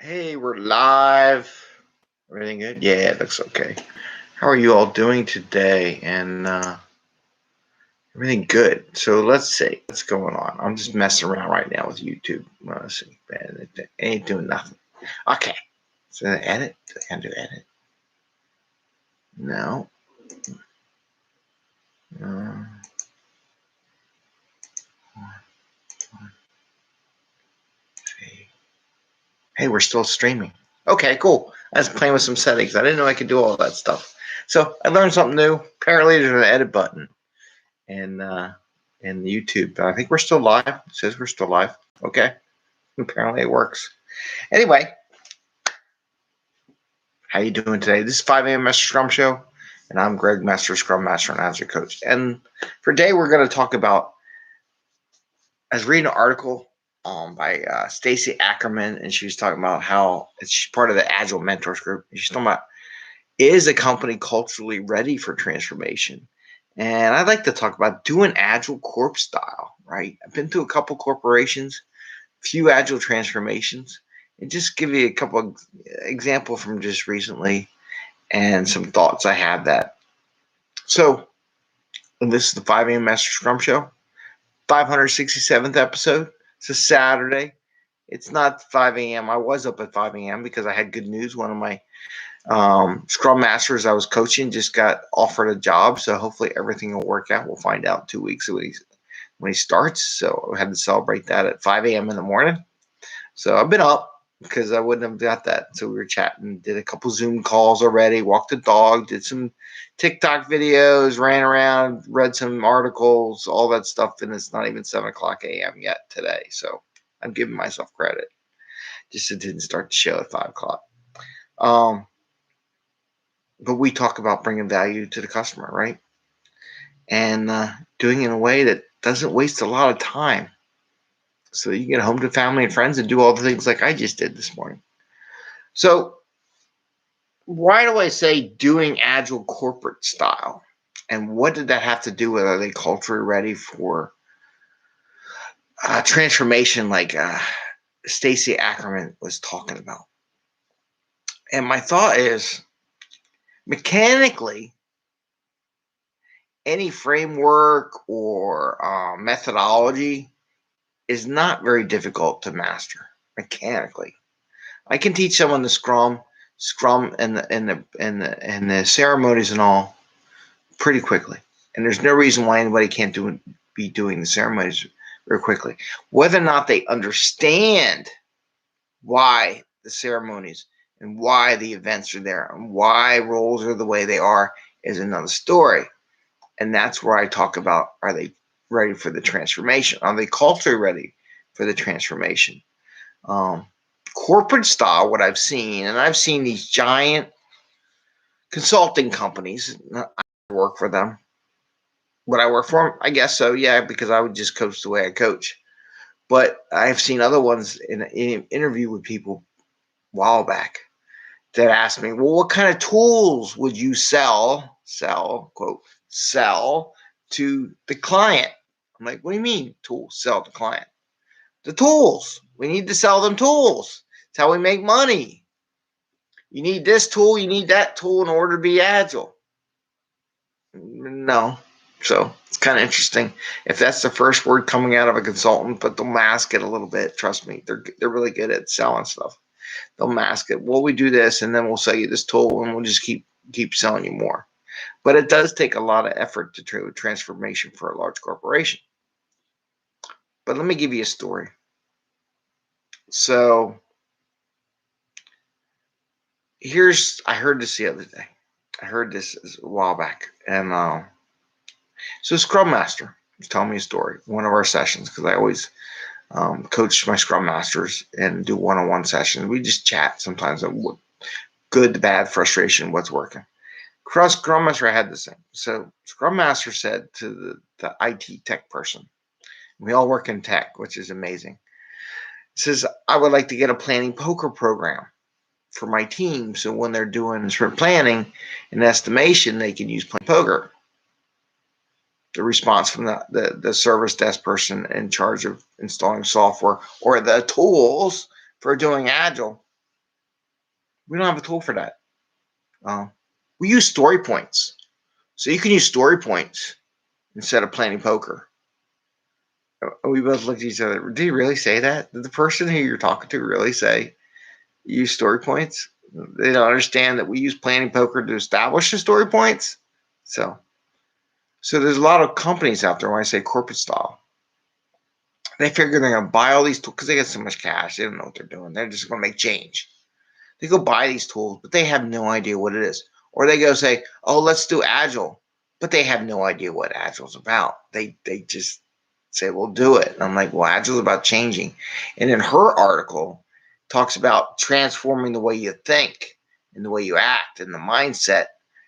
Hey, we're live. Everything good? Yeah, it looks okay. How are you all doing today? And everything good. So let's see what's going on. I'm just messing around right now with YouTube. Let's see. It ain't doing nothing. Okay. So edit. Do I have to edit? No. Hey, we're still streaming. Okay, cool. I was playing with some settings. I didn't know I could do all that stuff. So I learned something new. Apparently, there's an edit button. And YouTube. I think we're still live. It says we're still live. Okay. Apparently it works. Anyway, how you doing today? This is 5 a.m. Mester Scrum Show, and I'm Greg Mester, Scrum Master and Agile Coach. And for today, we're going to talk about, I was reading an article by Stacey Ackerman, and she was talking about how she's part of the Agile Mentors group. She's talking about, is a company culturally ready for transformation? And I'd like to talk about doing Agile Corp Style, right? I've been to a couple corporations, few Agile transformations, and just give you a couple of examples from just recently and some thoughts I have that. So, this is the 5 a.m. Mester Scrum Show, 567th episode. It's a Saturday. It's not 5 a.m. I was up at 5 a.m. because I had good news. One of my Scrum Masters I was coaching just got offered a job, so hopefully everything will work out. We'll find out in 2 weeks when he starts. So I had to celebrate that at 5 a.m. in the morning. So I've been up because I wouldn't have got that. So we were chatting, did a couple Zoom calls already, walked the dog, did some TikTok videos, ran around, read some articles, all that stuff. And it's not even 7 o'clock a.m. yet today. So I'm giving myself credit. Just it didn't start the show at 5 o'clock. But we talk about bringing value to the customer, right? And doing it in a way that doesn't waste a lot of time. So you can get home to family and friends and do all the things like I just did this morning. So why do I say doing Agile corporate style? And what did that have to do with, are they culturally ready for transformation like Stacey Ackerman was talking about? And my thought is, mechanically, any framework or methodology is not very difficult to master mechanically. I can teach someone the Scrum and the ceremonies and all pretty quickly, and there's no reason why anybody can't be doing the ceremonies very quickly. Whether or not they understand why the ceremonies and why the events are there and why roles are the way they are is another story. And that's where I talk about, are they ready for the transformation? Are they culturally ready for the transformation? Corporate style, what I've seen, and I've seen these giant consulting companies. I work for them. Would I work for them? I guess so, yeah, because I would just coach the way I coach. But I've seen other ones in an interview with people a while back that asked me, well, what kind of tools would you sell to the client? I'm like, what do you mean tools, sell to client? The tools. We need to sell them tools. It's how we make money. You need this tool, you need that tool in order to be agile. No. So it's kind of interesting. If that's the first word coming out of a consultant, but they'll mask it a little bit. Trust me, they're really good at selling stuff. They'll mask it. Well, we do this, and then we'll sell you this tool, and we'll just keep selling you more. But it does take a lot of effort to do transformation for a large corporation. But let me give you a story. So I heard this the other day. I heard this a while back, and so Scrum Master was telling me a story, one of our sessions, because I always coach my Scrum Masters and do one-on-one sessions. We just chat sometimes of what good, the bad, frustration, what's working. Scrum Master, I had this thing. So Scrum Master said to the IT tech person, we all work in tech, which is amazing. Says, I would like to get a planning poker program for my team, so when they're doing sprint planning and estimation, they can use planning poker. The response from the service desk person in charge of installing software or the tools for doing Agile We don't have a tool for that. We use story points. So you can use story points instead of planning poker. We both looked at each other. Did he really say that? Did the person who you're talking to really say use story points? They don't understand that we use planning poker to establish the story points. So there's a lot of companies out there, when I say corporate style, they figure they're going to buy all these tools because they got so much cash. They don't know what they're doing. They're just going to make change. They go buy these tools, but they have no idea what it is. Or they go say, oh, let's do Agile, but they have no idea what Agile's about. They just say, well, do it. And I'm like, well, Agile's about changing. And in her article, talks about transforming the way you think and the way you act and the mindset,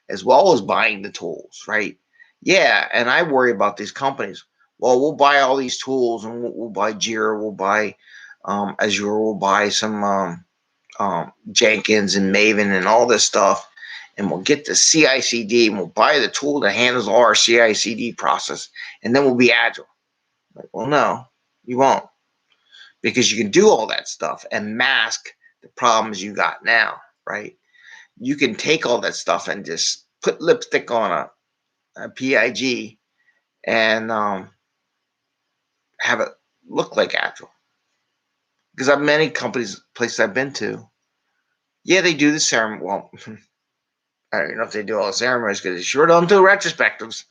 as well as buying the tools, right? Yeah, and I worry about these companies. Well, we'll buy all these tools, and we'll buy Jira, we'll buy Azure, we'll buy some Jenkins and Maven and all this stuff, and we'll get the CI/CD, and we'll buy the tool that handles all our CI/CD process, and then we'll be Agile. Like, well, no, you won't, because you can do all that stuff and mask the problems you got now, right? You can take all that stuff and just put lipstick on a PIG and have it look like Agile. Because I've many places I've been to, yeah, they do the ceremony. Well, I don't know if they do all the ceremonies, because they sure don't do retrospectives,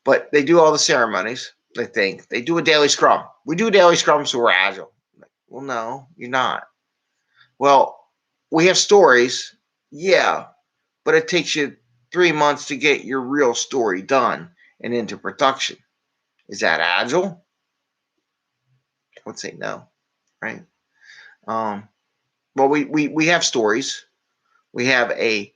but they do all the ceremonies. They think they do a daily scrum. We do a daily scrum, so we're Agile. Like, well, no, you're not. Well, we have stories, yeah, but it takes you 3 months to get your real story done and into production. Is that Agile? I would say no, right? Well, we have stories. We have a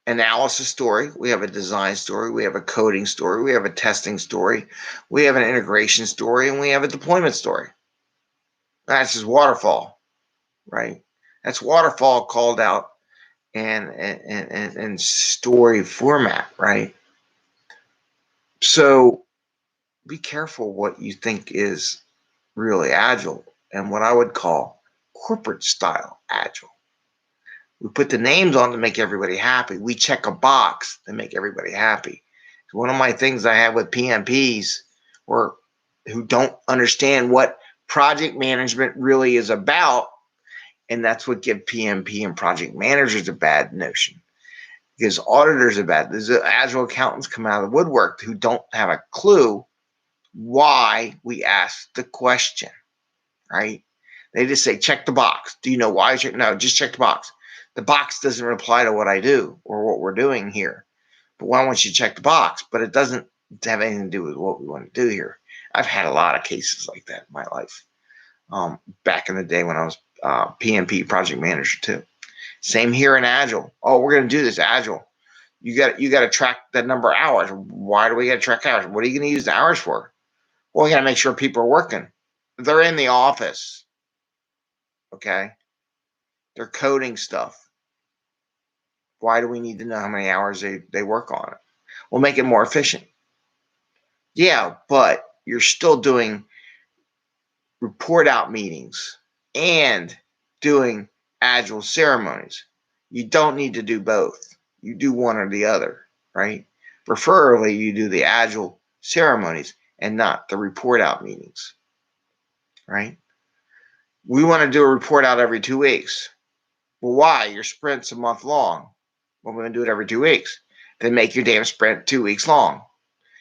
analysis story. We have a design story. We have a coding story. We have a testing story. We have an integration story, and we have a deployment story. That's just waterfall, right? That's waterfall called out and story format, right? So be careful what you think is really Agile and what I would call corporate style Agile. We put the names on to make everybody happy. We check a box to make everybody happy. One of my things I have with PMPs who don't understand what project management really is about, and that's what gives PMP and project managers a bad notion. Because auditors are bad. There's Agile accountants come out of the woodwork who don't have a clue why we ask the question, right? They just say, check the box. Do you know why? No, just check the box. The box doesn't reply to what I do or what we're doing here. But why don't you check the box? But it doesn't have anything to do with what we want to do here. I've had a lot of cases like that in my life. Back in the day when I was PMP project manager too. Same here in Agile. Oh, we're going to do this Agile. You got to track the number of hours. Why do we got to track hours? What are you going to use the hours for? Well, we got to make sure people are working. They're in the office. Okay. They're coding stuff. Why do we need to know how many hours they work on it? We'll make it more efficient. Yeah, but you're still doing report out meetings and doing Agile ceremonies. You don't need to do both. You do one or the other, right? Preferably you do the Agile ceremonies and not the report out meetings, right? We want to do a report out every 2 weeks. Well, why? Your sprint's a month long. Well, we're going to do it every 2 weeks. Then make your damn sprint 2 weeks long.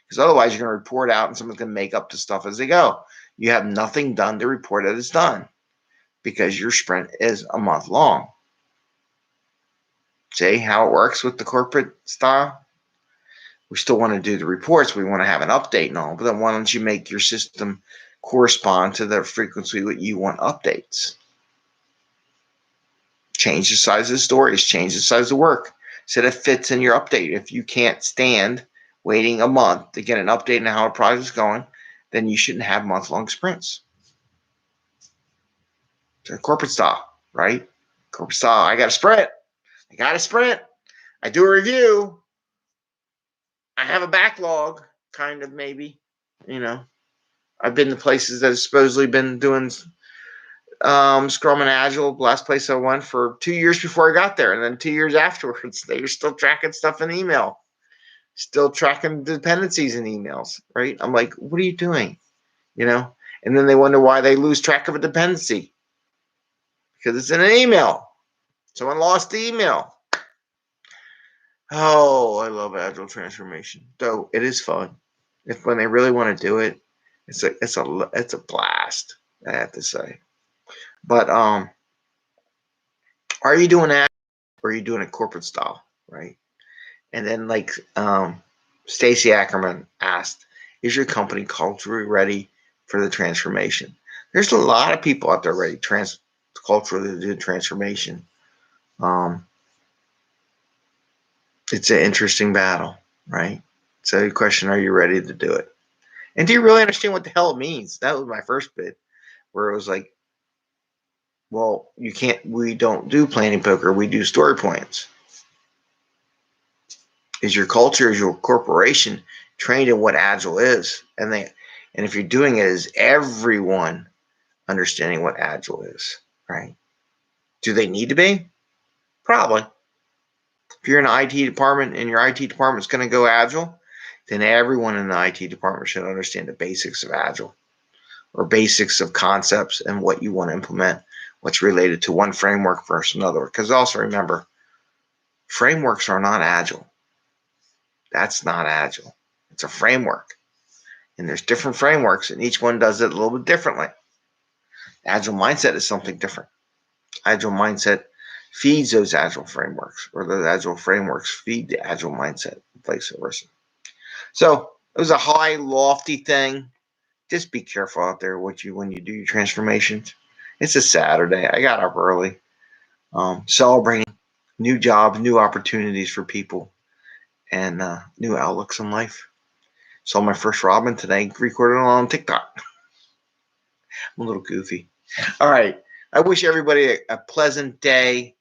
Because otherwise you're going to report out and someone's going to make up the stuff as they go. You have nothing done to report that it's done because your sprint is a month long. See how it works with the corporate style? We still want to do the reports. We want to have an update and all. But then why don't you make your system correspond to the frequency that you want updates? Change the size of the stories. Change the size of the work so that it fits in your update. If you can't stand waiting a month to get an update on how a project's going, then you shouldn't have month-long sprints. So corporate style, right? Corporate style. I got a sprint. I do a review. I have a backlog, kind of, maybe. I've been to places that have supposedly been doing Scrum and Agile, the last place I went, for 2 years before I got there. And then 2 years afterwards, they were still tracking stuff in email, still tracking dependencies in emails, right? I'm like, what are you doing? You know? And then they wonder why they lose track of a dependency, because it's in an email. Someone lost the email. Oh, I love Agile transformation. Though it is fun. If when they really want to do it, it's a blast, I have to say. But are you doing that, or are you doing it corporate style, right? And then like Stacey Ackerman asked, is your company culturally ready for the transformation? There's a lot of people out there ready culturally to do transformation. It's an interesting battle, right? So the question, are you ready to do it? And do you really understand what the hell it means? That was my first bit, where it was like, well, we don't do planning poker, we do story points. Is your culture, is your corporation trained in what Agile is? And if you're doing it, is everyone understanding what Agile is, right? Do they need to be? Probably. If you're in an IT department and your IT department's going to go Agile, then everyone in the IT department should understand the basics of Agile, or basics of concepts and what you want to implement, what's related to one framework versus another. Because also remember, frameworks are not Agile. That's not Agile. It's a framework. And there's different frameworks, and each one does it a little bit differently. Agile mindset is something different. Agile mindset feeds those Agile frameworks, or those Agile frameworks feed the Agile mindset, vice versa. So it was a high, lofty thing. Just be careful out there when you do your transformations. It's a Saturday. I got up early, celebrating new jobs, new opportunities for people, and new outlooks in life. Saw my first robin today, recorded on TikTok. I'm a little goofy. All right. I wish everybody a pleasant day.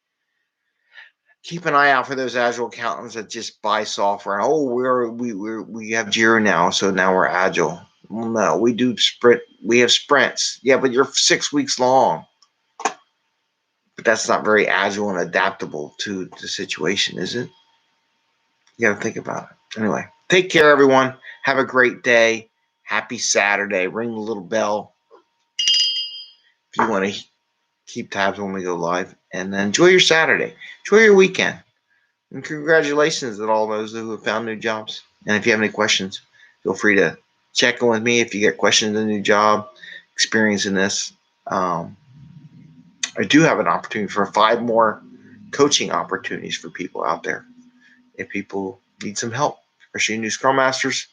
Keep an eye out for those Agile accountants that just buy software. Oh, we have Jira now, so now we're Agile. Well, no, we do sprint. We have sprints. Yeah, but you're 6 weeks long. But that's not very agile and adaptable to the situation, is it? You got to think about it. Anyway, take care, everyone. Have a great day. Happy Saturday. Ring the little bell if you want to keep tabs when we go live. And enjoy your Saturday. Enjoy your weekend. And congratulations to all those who have found new jobs. And if you have any questions, feel free to check in with me if you get questions on a new job, experiencing this. I do have an opportunity for 5 more coaching opportunities for people out there. If people need some help, especially new Scrum Masters,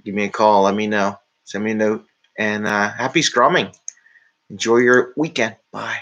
give me a call. Let me know. Send me a note. And happy Scrumming. Enjoy your weekend. Bye.